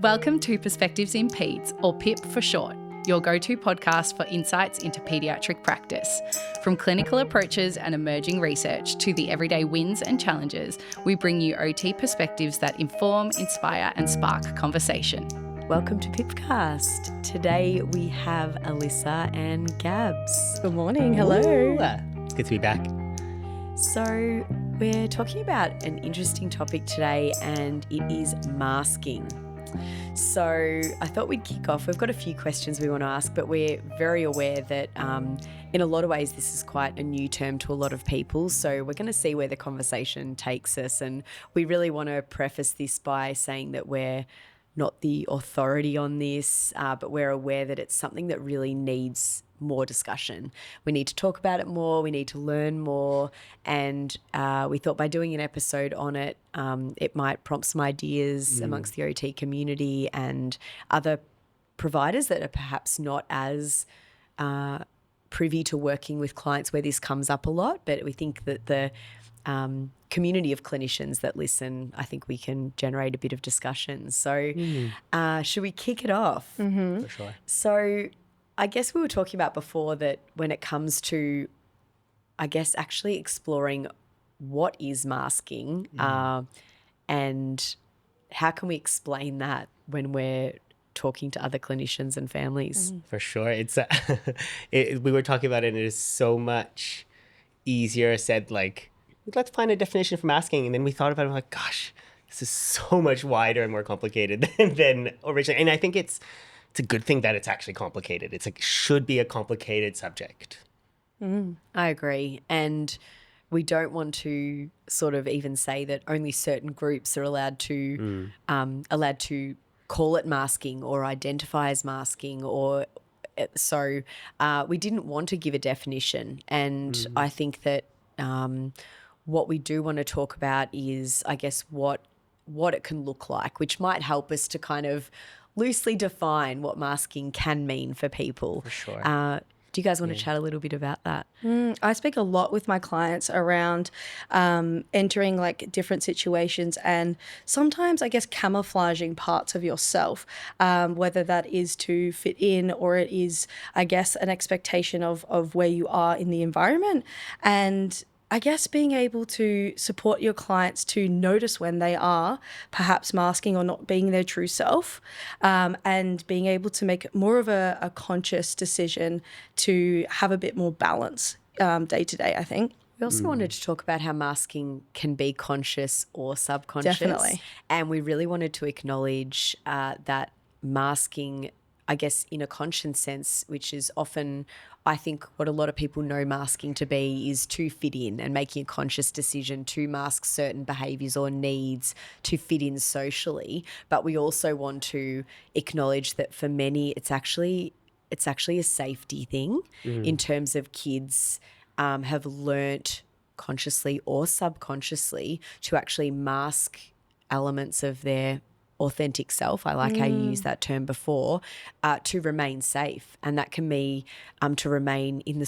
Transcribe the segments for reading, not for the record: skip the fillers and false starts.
Welcome to Perspectives in Peds, or PIP for short, your go-to podcast for insights into paediatric practice. From clinical approaches and emerging research to the everyday wins and challenges, we bring you OT perspectives that inform, inspire and spark conversation. Welcome to Pipcast. Today we have Alyssa and Gabs. Good morning. Hello. Ooh, it's good to be back. So we're talking about an interesting topic today, and it is masking. So I thought we'd kick off. We've got a few questions we want to ask, but we're very aware that in a lot of ways this is quite a new term to a lot of people. So we're going to see where the conversation takes us. And we really want to preface this by saying that we're not the authority on this, but we're aware that it's something that really needs more discussion. We need to talk about it more. We need to learn more. And we thought by doing an episode on it, it might prompt some ideas amongst the OT community and other providers that are perhaps not as privy to working with clients where this comes up a lot. But we think that the community of clinicians that listen, I think we can generate a bit of discussion. So should we kick it off? Mm-hmm. For sure. So I guess we were talking about before that when it comes to, I guess, actually exploring what is masking and how can we explain that when we're talking to other clinicians and families. For sure. It's we were talking about it, and it is so much easier said, like, let's find a definition for masking. And then we thought about it, like, gosh, this is so much wider and more complicated than originally. And I think it's a good thing that it's actually complicated. It's like, should be a complicated subject. I agree. And we don't want to sort of even say that only certain groups are allowed to call it masking or identify as masking, or so we didn't want to give a definition. And I think that what we do want to talk about is, I guess, what it can look like, which might help us to kind of loosely define what masking can mean for people. For sure. Do you guys want to chat a little bit about that? I speak a lot with my clients around entering like different situations and sometimes, I guess, camouflaging parts of yourself, whether that is to fit in or it is, I guess, an expectation of where you are in the environment. And I guess being able to support your clients to notice when they are perhaps masking or not being their true self, and being able to make more of a conscious decision to have a bit more balance day to day, I think. We also wanted to talk about how masking can be conscious or subconscious. Definitely. And we really wanted to acknowledge that masking, I guess, in a conscious sense, which is often, I think, what a lot of people know masking to be, is to fit in and making a conscious decision to mask certain behaviours or needs to fit in socially. But we also want to acknowledge that for many, it's actually a safety thing in terms of kids have learnt consciously or subconsciously to actually mask elements of their authentic self. I like how you used that term before, to remain safe. And that can be to remain in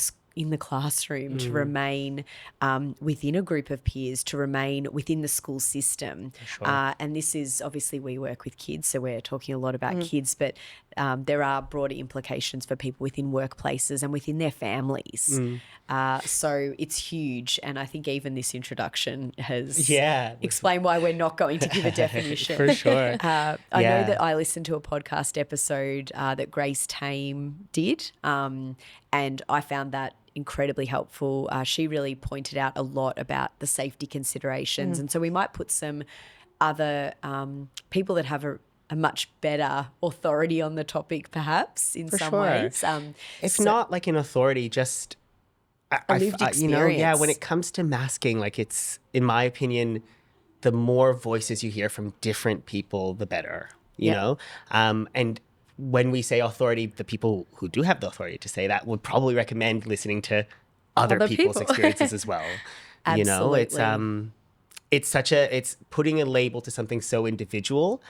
the classroom, to remain within a group of peers, to remain within the school system. Sure. And this is, obviously, we work with kids, so we're talking a lot about kids, but there are broader implications for people within workplaces and within their families. So it's huge. And I think even this introduction has explained why we're not going to give a definition. For sure. I know that I listened to a podcast episode that Grace Tame did, and I found that incredibly helpful. She really pointed out a lot about the safety considerations. And so we might put some other people that have a much better authority on the topic, perhaps, in some ways. It's not like an authority, just a lived experience. When it comes to masking, like, it's, in my opinion, the more voices you hear from different people, the better, you know? And when we say authority, the people who do have the authority to say that would probably recommend listening to other people's experiences as well. You know, it's putting a label to something so individual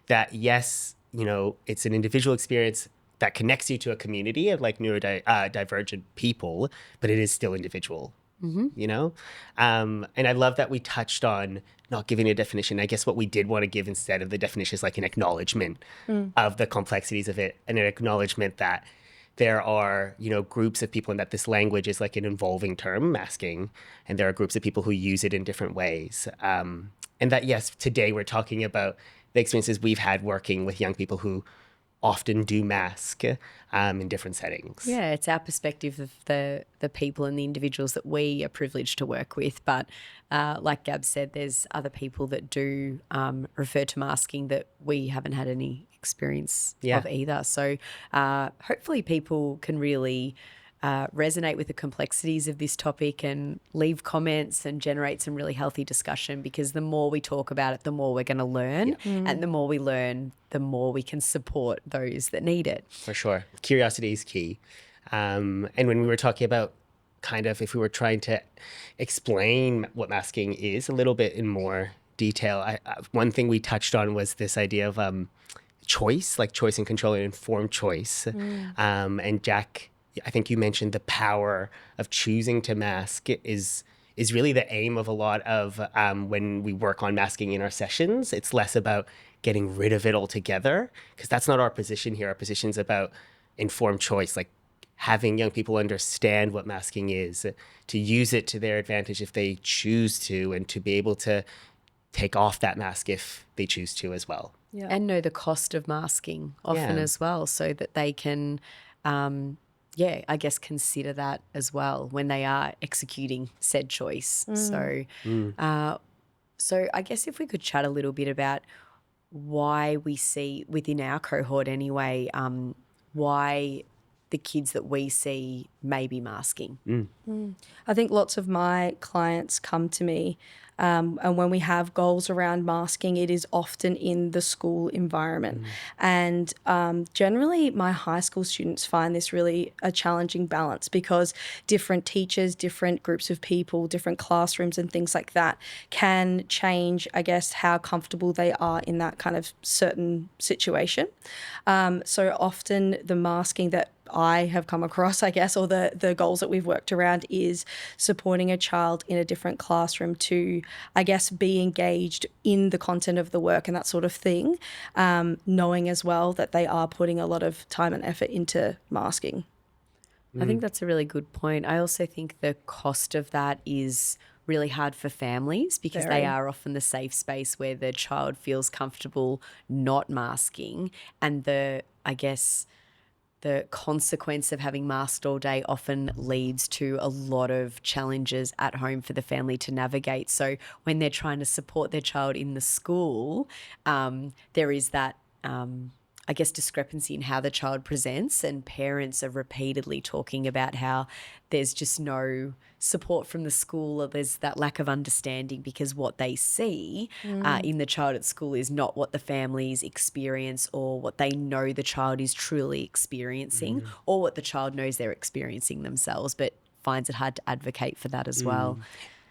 that, yes, you know, it's an individual experience that connects you to a community of like neurodivergent people, but it is still individual. you know? And I love that we touched on not giving a definition. I guess what we did want to give instead of the definition is like an acknowledgement of the complexities of it, and an acknowledgement that there are, you know, groups of people, and that this language is like an evolving term, masking, and there are groups of people who use it in different ways. And that, yes, today we're talking about the experiences we've had working with young people who often do mask in different settings. Yeah, it's our perspective of the people and the individuals that we are privileged to work with. But like Gab said, there's other people that do refer to masking that we haven't had any experience of either. So hopefully people can really resonate with the complexities of this topic and leave comments and generate some really healthy discussion, because the more we talk about it, the more we're going to learn. And the more we learn, the more we can support those that need it. For sure. Curiosity is key. And when we were talking about kind of if we were trying to explain what masking is a little bit in more detail, one thing we touched on was this idea of choice, like choice and control and informed choice. And Jack, I think you mentioned the power of choosing to mask is really the aim of a lot of when we work on masking in our sessions. It's less about getting rid of it altogether, because that's not our position here. Our position is about informed choice, like having young people understand what masking is, to use it to their advantage if they choose to, and to be able to take off that mask if they choose to as well. Yeah. And know the cost of masking often as well, so that they can I guess consider that as well when they are executing said choice. So I guess if we could chat a little bit about why we see within our cohort anyway, why the kids that we see may be masking. I think lots of my clients come to me and when we have goals around masking, it is often in the school environment. And generally my high school students find this really a challenging balance, because different teachers, different groups of people, different classrooms and things like that can change, I guess, how comfortable they are in that kind of certain situation. So often the masking that I have come across, I guess, or the goals that we've worked around is supporting a child in a different classroom to, I guess, be engaged in the content of the work and that sort of thing, knowing as well that they are putting a lot of time and effort into masking. I think that's a really good point. I also think the cost of that is really hard for families, because they are often the safe space where the child feels comfortable not masking, and the consequence of having masked all day often leads to a lot of challenges at home for the family to navigate. So when they're trying to support their child in the school, there is that, discrepancy in how the child presents, and parents are repeatedly talking about how there's just no support from the school, or there's that lack of understanding, because what they see in the child at school is not what the families experience, or what they know the child is truly experiencing, or what the child knows they're experiencing themselves, but finds it hard to advocate for that as well.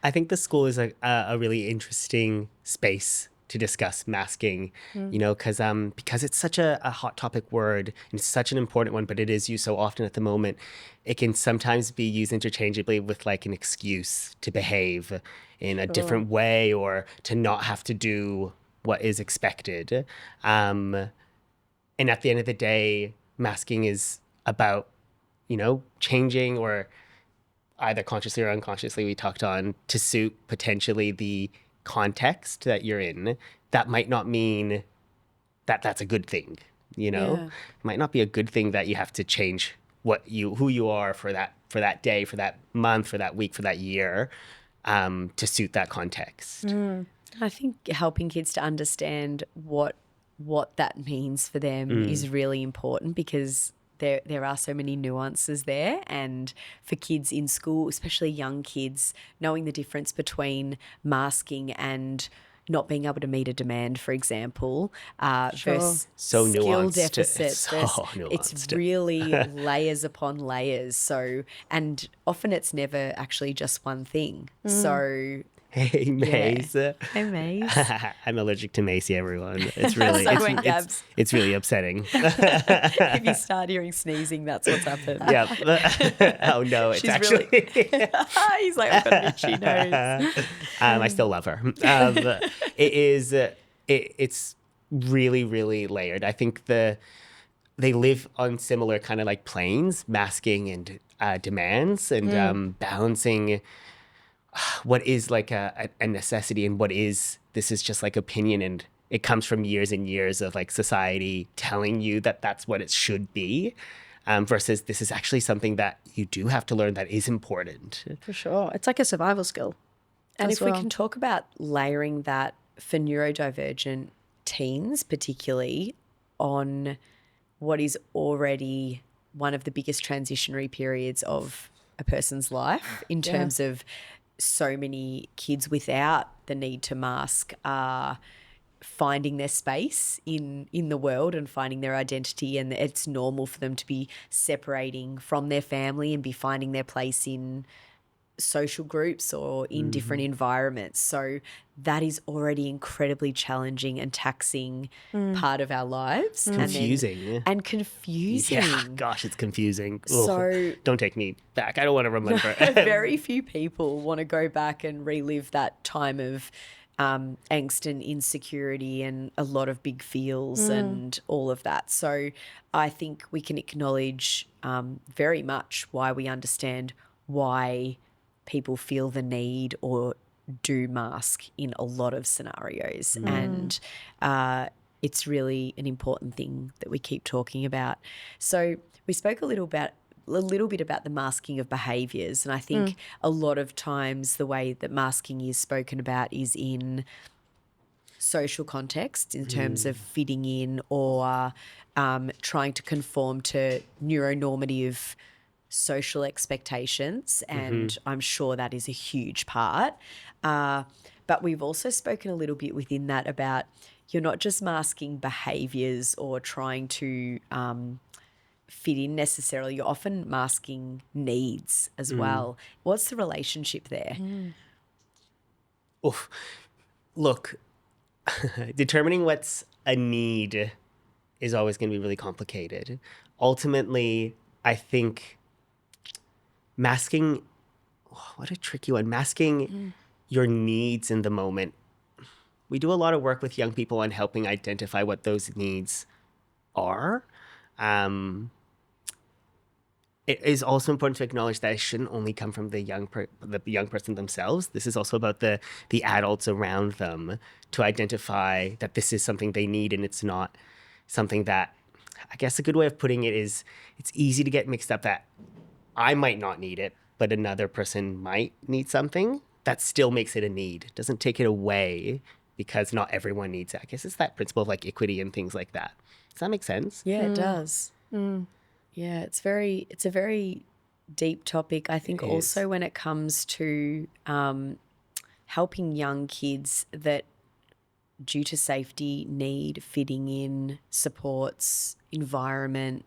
I think the school is a really interesting space to discuss masking, you know, because it's such a hot topic word, and it's such an important one, but it is used so often at the moment. It can sometimes be used interchangeably with like an excuse to behave in a different way, or to not have to do what is expected. And at the end of the day, masking is about, you know, changing, or either consciously or unconsciously, we talked on, to suit potentially the context that you're in. That might not mean that that's a good thing, you know. It might not be a good thing that you have to change who you are for that day, for that month, for that week, for that year, to suit that context. I think helping kids to understand what that means for them is really important, because there are so many nuances there. And for kids in school, especially young kids, knowing the difference between masking and not being able to meet a demand, for example, versus so skill nuanced. deficits. So nuanced. It's really layers upon layers. So, and often it's never actually just one thing. So Hey, Mace. Hey, Mace. I'm allergic to Macy, everyone. It's really, So when Gabs- it's really upsetting. If you start hearing sneezing, that's what's happened. Yeah. Oh no, it's She's actually. He's like, I've got an itchy nose. I still love her. It is. It's really, really layered. I think they live on similar kind of like planes, masking and demands, and balancing what is like a necessity and this is just like opinion, and it comes from years and years of like society telling you that that's what it should be, versus this is actually something that you do have to learn that is important. For sure. It's like a survival skill. And as if we well. can talk about layering that for neurodivergent teens, particularly on what is already one of the biggest transitionary periods of a person's life in terms of so many kids without the need to mask are finding their space in the world and finding their identity, and it's normal for them to be separating from their family and be finding their place in social groups or in different environments. So that is already incredibly challenging and taxing part of our lives. Confusing. And confusing. Yeah, gosh, it's confusing. So- don't take me back. I don't want to remember. Very few people want to go back and relive that time of angst and insecurity and a lot of big feels and all of that. So I think we can acknowledge very much why we understand why people feel the need or do mask in a lot of scenarios. And it's really an important thing that we keep talking about. So we spoke a little bit about the masking of behaviours, and I think a lot of times the way that masking is spoken about is in social context in terms of fitting in or trying to conform to neuronormative social expectations, and I'm sure that is a huge part. But we've also spoken a little bit within that about you're not just masking behaviours or trying to fit in necessarily, you're often masking needs as well. What's the relationship there? Oof. Look, determining what's a need is always going to be really complicated. Ultimately, I think masking, what a tricky one, masking your needs in the moment. We do a lot of work with young people on helping identify what those needs are. It is also important to acknowledge that it shouldn't only come from the young person themselves. This is also about the adults around them to identify that this is something they need and it's not something that, I guess a good way of putting it is it's easy to get mixed up that I might not need it, but another person might need something. That still makes it a need. It doesn't take it away because not everyone needs it. I guess it's that principle of like equity and things like that. Does that make sense? Yeah, it does. Yeah, it's a very deep topic. I think also when it comes to helping young kids that due to safety need fitting in, supports, environment,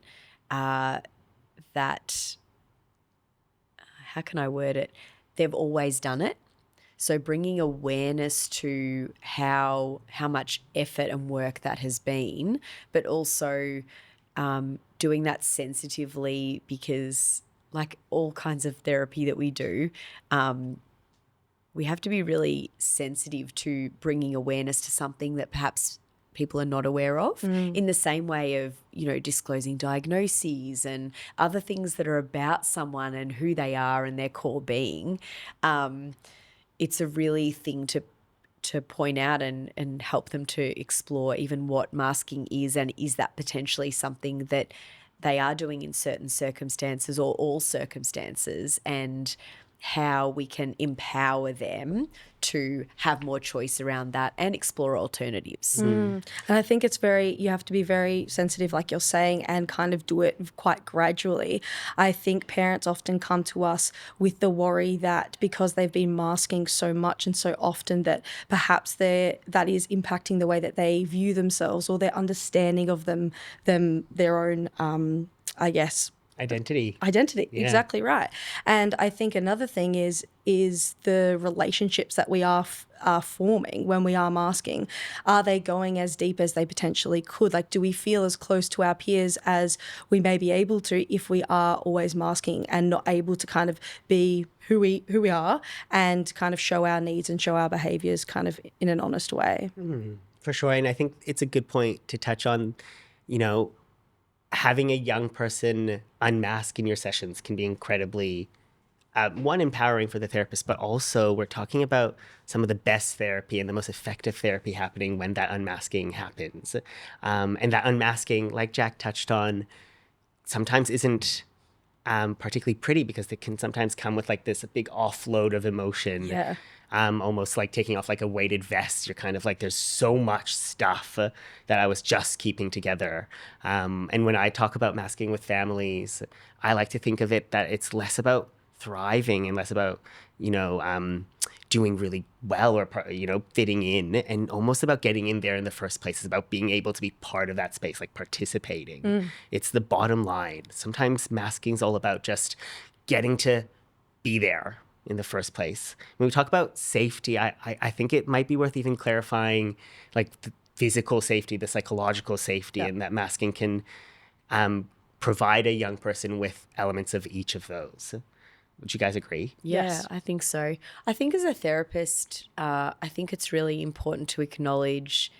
that, how can I word it? They've always done it. So bringing awareness to how much effort and work that has been, but also doing that sensitively, because like all kinds of therapy that we do, we have to be really sensitive to bringing awareness to something that perhaps people are not aware of, in the same way of, disclosing diagnoses and other things that are about someone and who they are and their core being. It's a really thing to point out and help them to explore even what masking is, and is that potentially something that they are doing in certain circumstances or all circumstances, and how we can empower them to have more choice around that and explore alternatives. And I think you have to be very sensitive, like you're saying, and kind of do it quite gradually. I think parents often come to us with the worry that because they've been masking so much and so often that perhaps that is impacting the way that they view themselves or their understanding of their own, I guess, Identity. Identity, Yeah. exactly right. And I think another thing is the relationships that we are forming when we are masking. Are they going as deep as they potentially could? Like, do we feel as close to our peers as we may be able to if we are always masking and not able to kind of be who we are and kind of show our needs and show our behaviors kind of in an honest way? For sure. And I think it's a good point to touch on, you know, having a young person unmask in your sessions can be incredibly, one, empowering for the therapist, but also we're talking about some of the best therapy and the most effective therapy happening when that unmasking happens. And that unmasking, like Jack touched on, sometimes isn't particularly pretty because it can sometimes come with like this big offload of emotion. Yeah. Almost like taking off like a weighted vest. You're kind of like, there's so much stuff that I was just keeping together. And when I talk about masking with families, I like to think of it that it's less about thriving and less about, you know, doing really well or, you know, fitting in, and almost about getting in there in the first place. It's about being able to be part of that space, like participating. It's the bottom line. Sometimes masking is all about just getting to be there in the first place. When we talk about safety, I think it might be worth even clarifying like the physical safety, the psychological safety, and that masking can provide a young person with elements of each of those. Would you guys agree? Yeah, Yes. I think so. I think as a therapist, I think it's really important to acknowledge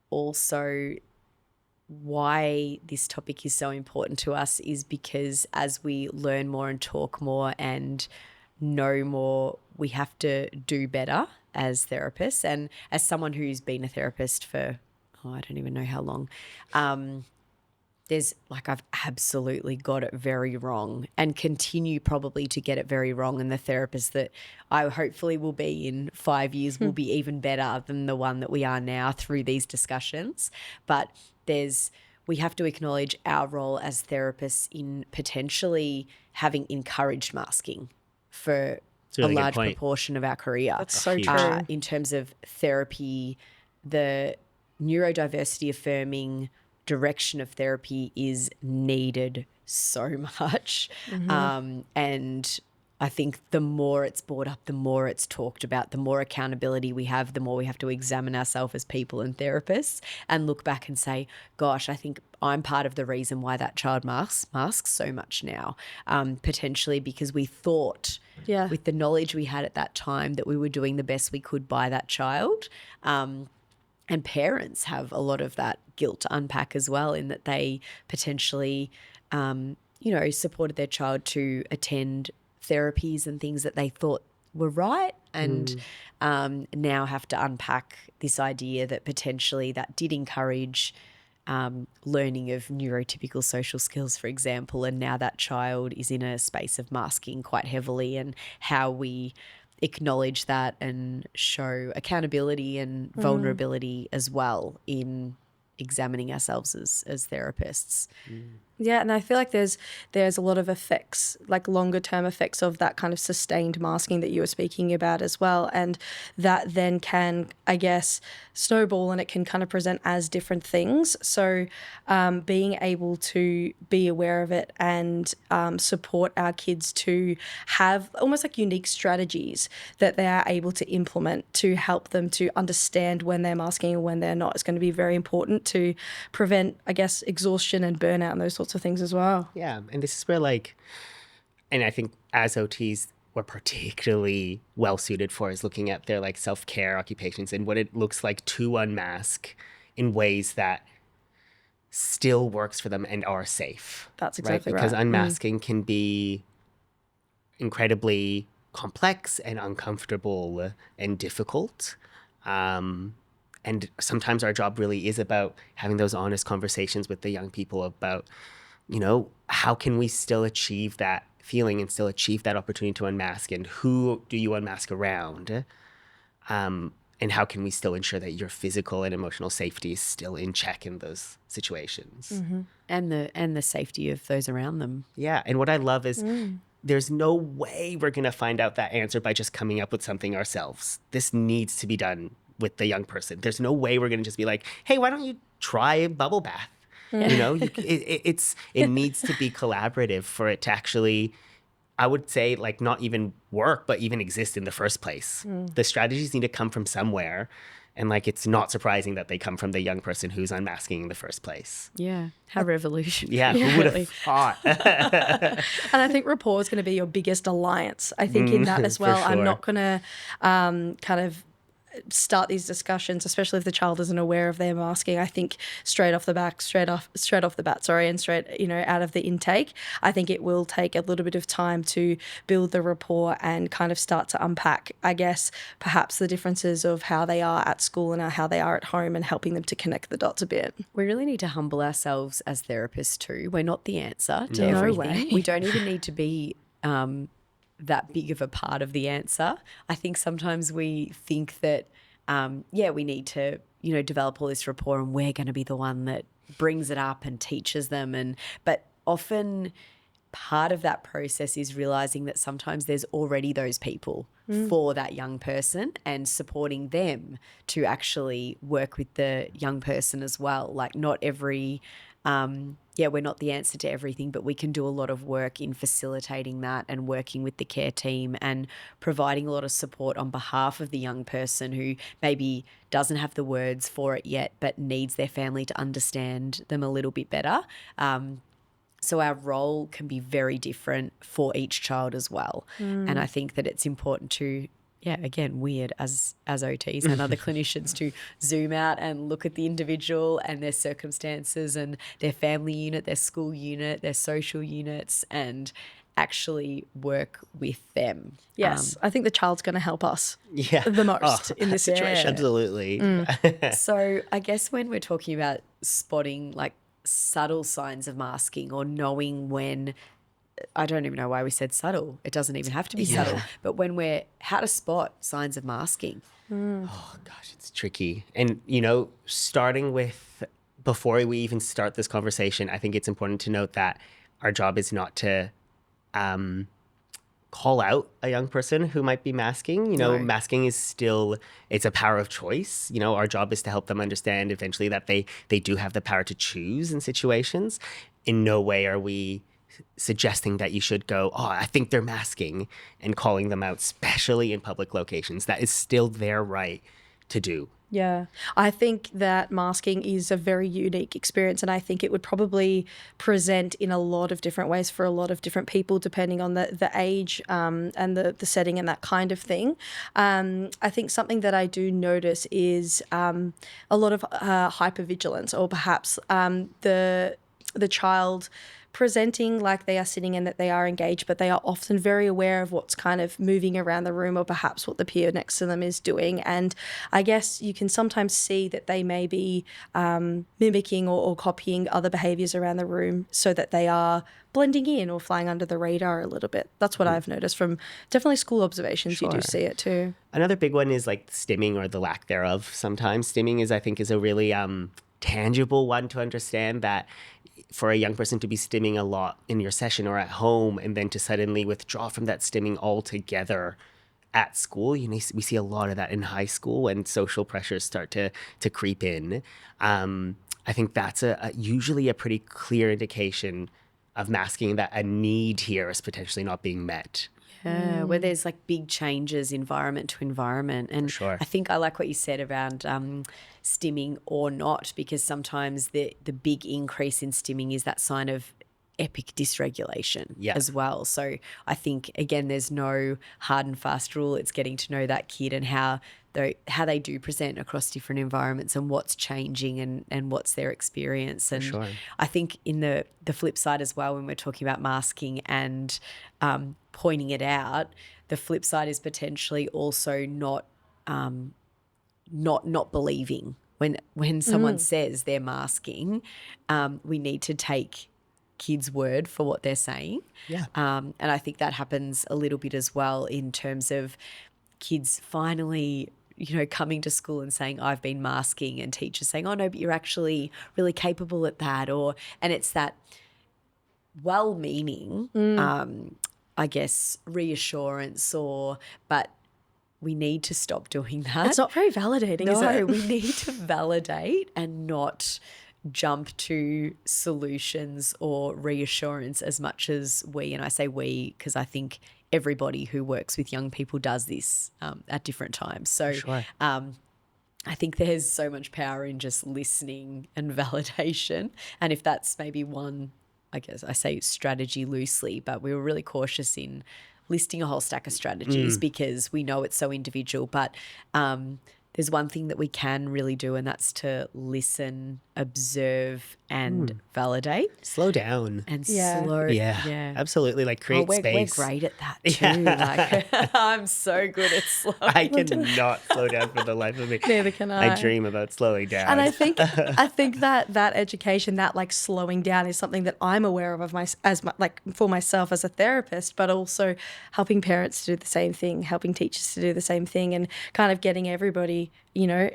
also why this topic is so important to us is because as we learn more and talk more and know more, we have to do better as therapists. And as someone who's been a therapist for, I don't even know how long, there's like I've absolutely got it very wrong and continue probably to get it very wrong. And the therapist that I hopefully will be in 5 years will be even better than the one that we are now through these discussions. But we have to acknowledge our role as therapists in potentially having encouraged masking for really a good large point. proportion of our career. That's so huge. true. In terms of therapy, the neurodiversity affirming direction of therapy is needed so much. And I think the more it's brought up, the more it's talked about, the more accountability we have, the more we have to examine ourselves as people and therapists and look back and say, gosh, I think I'm part of the reason why that child masks so much now, potentially because we thought with the knowledge we had at that time that we were doing the best we could by that child. And parents have a lot of that guilt to unpack as well, in that they potentially, supported their child to attend therapies and things that they thought were right, and now have to unpack this idea that potentially that did encourage learning of neurotypical social skills, for example, and now that child is in a space of masking quite heavily, and how we acknowledge that and show accountability and vulnerability as well in examining ourselves as therapists. Yeah, and I feel like there's a lot of effects, like longer term effects of that kind of sustained masking that you were speaking about as well. And that then can, I guess, snowball, and it can kind of present as different things. So being able to be aware of it and support our kids to have almost like unique strategies that they are able to implement to help them to understand when they're masking and when they're not is going to be very important to prevent, I guess, exhaustion and burnout and those sorts of things as well. Yeah. And this is where and I think as OTs, we're particularly well suited for is looking at their like self-care occupations and what it looks like to unmask in ways that still works for them and are safe. That's exactly right. Because unmasking can be incredibly complex and uncomfortable and difficult. And sometimes our job really is about having those honest conversations with the young people about, how can we still achieve that feeling and still achieve that opportunity to unmask, and who do you unmask around? And how can we still ensure that your physical and emotional safety is still in check in those situations? And the safety of those around them. Yeah. And what I love is there's no way we're going to find out that answer by just coming up with something ourselves. This needs to be done with the young person. There's no way we're going to just be like, hey, why don't you try a bubble bath? It needs to be collaborative for it to actually, I would say, like, not even work, but even exist in the first place. The strategies need to come from somewhere. And, like, it's not surprising that they come from the young person who's unmasking in the first place. Yeah. How revolutionary. Yeah, who would have thought? And I think rapport is going to be your biggest alliance, I think, in that as well. For sure. I'm not going to kind of start these discussions, especially if the child isn't aware of their masking. I think straight off the bat, and straight, out of the intake, I think it will take a little bit of time to build the rapport and kind of start to unpack, I guess, perhaps the differences of how they are at school and how they are at home, and helping them to connect the dots a bit. We really need to humble ourselves as therapists too. We're not the answer to No everything. way. We don't even need to be that big of a part of the answer. I think sometimes we think that, we need to, develop all this rapport, and we're going to be the one that brings it up and teaches them. But often part of that process is realizing that sometimes there's already those people for that young person, and supporting them to actually work with the young person as well. Like, not every we're not the answer to everything, but we can do a lot of work in facilitating that and working with the care team and providing a lot of support on behalf of the young person who maybe doesn't have the words for it yet, but needs their family to understand them a little bit better. So our role can be very different for each child as well. And I think that it's important to, again, weird as OTs and other clinicians, to zoom out and look at the individual and their circumstances and their family unit, their school unit, their social units, and actually work with them. Yes, I think the child's going to help us Yeah. the most in this situation. Absolutely. So I guess when we're talking about spotting like subtle signs of masking, or knowing when, I don't even know why we said subtle. It doesn't even have to be subtle. But how to spot signs of masking. Oh, gosh, it's tricky. And, starting with, before we even start this conversation, I think it's important to note that our job is not to call out a young person who might be masking. Masking is still, it's a power of choice. Our job is to help them understand eventually that they do have the power to choose in situations. In no way are we suggesting that you should go, I think they're masking, and calling them out, especially in public locations. That is still their right to do. Yeah, I think that masking is a very unique experience, and I think it would probably present in a lot of different ways for a lot of different people, depending on the age and the setting and that kind of thing. I think something that I do notice is a lot of hypervigilance, or perhaps the child presenting like they are sitting and that they are engaged, but they are often very aware of what's kind of moving around the room, or perhaps what the peer next to them is doing. And I guess you can sometimes see that they may be mimicking or copying other behaviours around the room, so that they are blending in or flying under the radar a little bit. That's what I've noticed from definitely school observations. Sure. You do see it too. Another big one is like stimming, or the lack thereof. Sometimes stimming I think is a really tangible one to understand, that for a young person to be stimming a lot in your session or at home, and then to suddenly withdraw from that stimming altogether at school. We see a lot of that in high school when social pressures start to creep in. I think that's usually a pretty clear indication of masking, that a need here is potentially not being met. Yeah, where there's like big changes environment to environment. And Sure. I think I like what you said around stimming or not, because sometimes the big increase in stimming is that sign of epic dysregulation as well. So I think, again, there's no hard and fast rule. It's getting to know that kid and how they do present across different environments, and what's changing and what's their experience. And Sure. I think in the flip side as well, when we're talking about masking and pointing it out, the flip side is potentially also not believing when someone says they're masking. We need to take kids' word for what they're saying. Yeah. And I think that happens a little bit as well, in terms of kids finally, coming to school and saying, I've been masking, and teachers saying, oh no, but you're actually really capable at that. And it's that well-meaning, I guess, reassurance, but we need to stop doing that. It's not very validating, is it? No, we need to validate and not jump to solutions or reassurance as much as we, and I say we because I think everybody who works with young people does this at different times. So Sure. I think there's so much power in just listening and validation. And if that's maybe one, I guess I say strategy loosely, but we were really cautious in listing a whole stack of strategies because we know it's so individual. But there's one thing that we can really do, and that's to listen, observe, and validate. Slow down. And Yeah. slow. Yeah, absolutely. Like create we're space. We're great at that too. Like I'm so good at slow. I cannot slow down for the life of me. Neither can I. I dream about slowing down. And I think that education, that like slowing down, is something that I'm aware of for myself as a therapist, but also helping parents to do the same thing, helping teachers to do the same thing, and kind of getting everybody,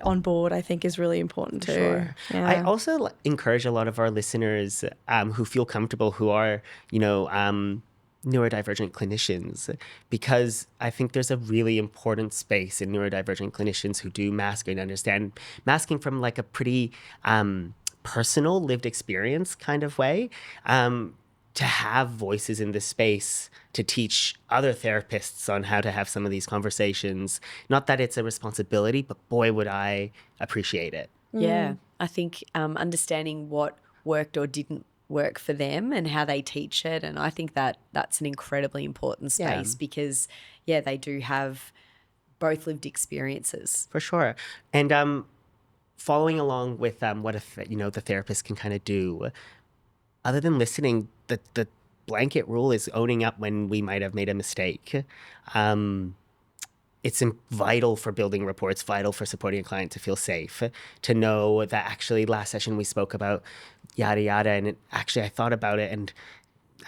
on board, I think is really important too. Sure. Yeah. I also encourage a lot of our listeners who feel comfortable, who are, neurodivergent clinicians, because I think there's a really important space in neurodivergent clinicians who do mask and understand masking from like a pretty personal lived experience kind of way. To have voices in this space to teach other therapists on how to have some of these conversations. Not that it's a responsibility, but boy, would I appreciate it. Yeah, I think understanding what worked or didn't work for them and how they teach it, and I think that that's an incredibly important space because, they do have both lived experiences. For sure. And following along with what the therapist can kind of do, other than listening, the blanket rule is owning up when we might have made a mistake. It's vital for building rapport. It's vital for supporting a client to feel safe, to know that actually last session we spoke about yada, yada. And I thought about it and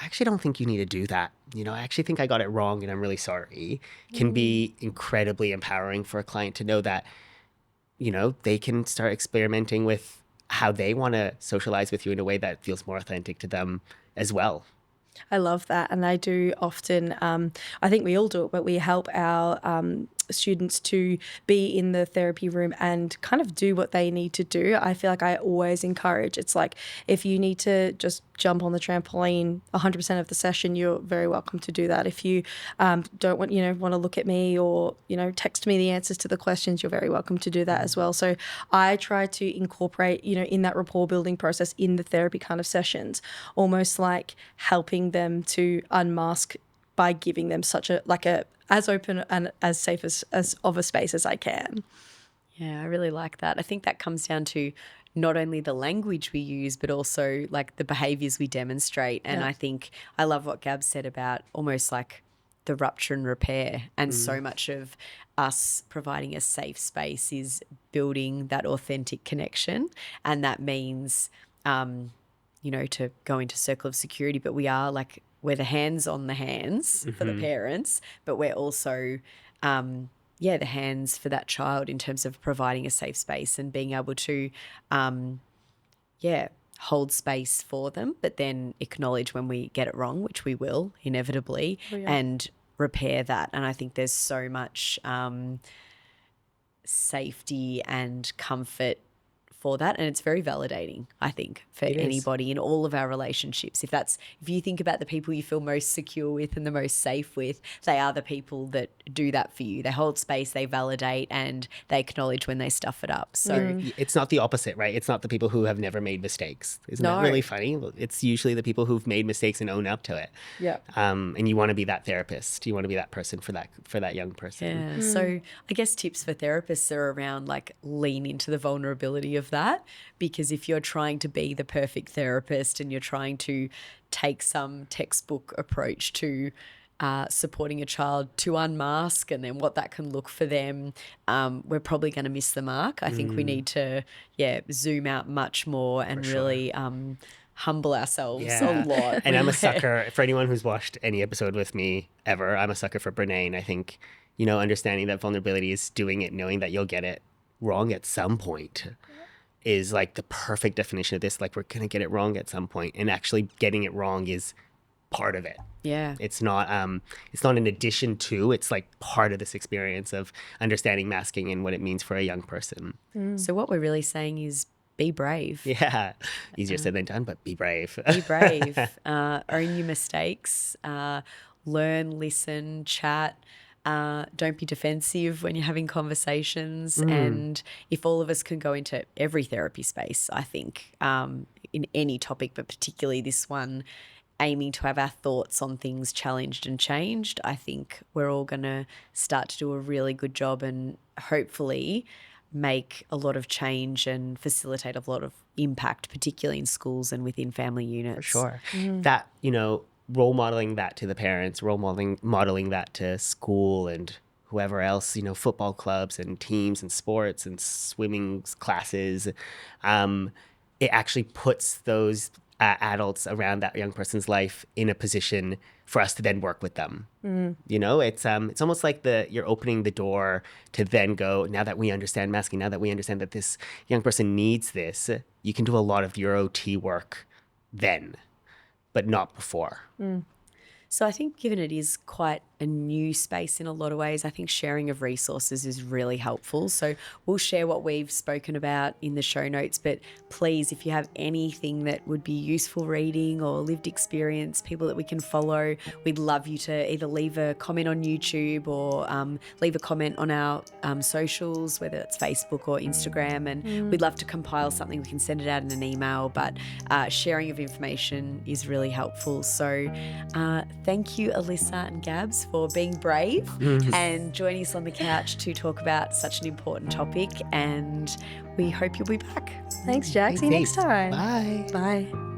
I actually don't think you need to do that. I actually think I got it wrong and I'm really sorry. Can be incredibly empowering for a client to know that, they can start experimenting with how they want to socialize with you in a way that feels more authentic to them as well. I love that. And I do often, I think we all do it, but we help our students to be in the therapy room and kind of do what they need to do. I feel like I always encourage, it's like if you need to just jump on the trampoline 100% of the session, you're very welcome to do that. If you don't want to look at me or, text me the answers to the questions, you're very welcome to do that as well. So I try to incorporate, in that rapport building process in the therapy kind of sessions, almost like helping them to unmask by giving them such a as open and as safe as of a space as I can. Yeah, I really like that. I think that comes down to not only the language we use, but also like the behaviors we demonstrate. And I think I love what Gabs said about almost like the rupture and repair. And so much of us providing a safe space is building that authentic connection. And that means, to go into circle of security, but we're the hands on the hands for the parents, but we're also, the hands for that child in terms of providing a safe space and being able to, hold space for them, but then acknowledge when we get it wrong, which we will inevitably, and repair that. And I think there's so much safety and comfort for that, and it's very validating, I think, for anybody in all of our relationships. If you think about the people you feel most secure with and the most safe with, they are the people that do that for you. They hold space, they validate, and they acknowledge when they stuff it up. So it's not the opposite, right? It's not the people who have never made mistakes. Isn't that really funny? It's usually the people who've made mistakes and own up to it. Yeah. And you want to be that therapist. You want to be that person for that young person. Yeah. So I guess tips for therapists are around lean into the vulnerability of that, because if you're trying to be the perfect therapist and you're trying to take some textbook approach to supporting a child to unmask and then what that can look for them, we're probably going to miss the mark. I think we need to zoom out much more and really humble ourselves a lot. And I'm a sucker for anyone who's watched any episode with me ever. I'm a sucker for Brene, and I think understanding that vulnerability is doing it knowing that you'll get it wrong at some point is like the perfect definition of this. Like, we're going to get it wrong at some point, and actually getting it wrong is part of it. Yeah. It's not an addition to, it's like part of this experience of understanding masking and what it means for a young person. So what we're really saying is be brave. Yeah. Easier said than done, but be brave. Be brave. Own your mistakes. Learn, listen, chat. Don't be defensive when you're having conversations. And if all of us can go into every therapy space, I think, in any topic, but particularly this one, aiming to have our thoughts on things challenged and changed, I think we're all going to start to do a really good job and hopefully make a lot of change and facilitate a lot of impact, particularly in schools and within family units. For sure. That, role modeling that to the parents, modeling that to school and whoever else, football clubs and teams and sports and swimming classes, it actually puts those adults around that young person's life in a position for us to then work with them. It's almost like you're opening the door to then go, now that we understand masking, now that we understand that this young person needs this, you can do a lot of your OT work then, but not before. So I think given it is quite a new space in a lot of ways, I think sharing of resources is really helpful. So we'll share what we've spoken about in the show notes, but please, if you have anything that would be useful reading or lived experience, people that we can follow, we'd love you to either leave a comment on YouTube or leave a comment on our socials, whether it's Facebook or Instagram, and we'd love to compile something. We can send it out in an email, but sharing of information is really helpful. So thank you, Alyssa and Gabs, for being brave and joining us on the couch to talk about such an important topic. And we hope you'll be back. Thanks, Jack. See you next time. Bye. Bye.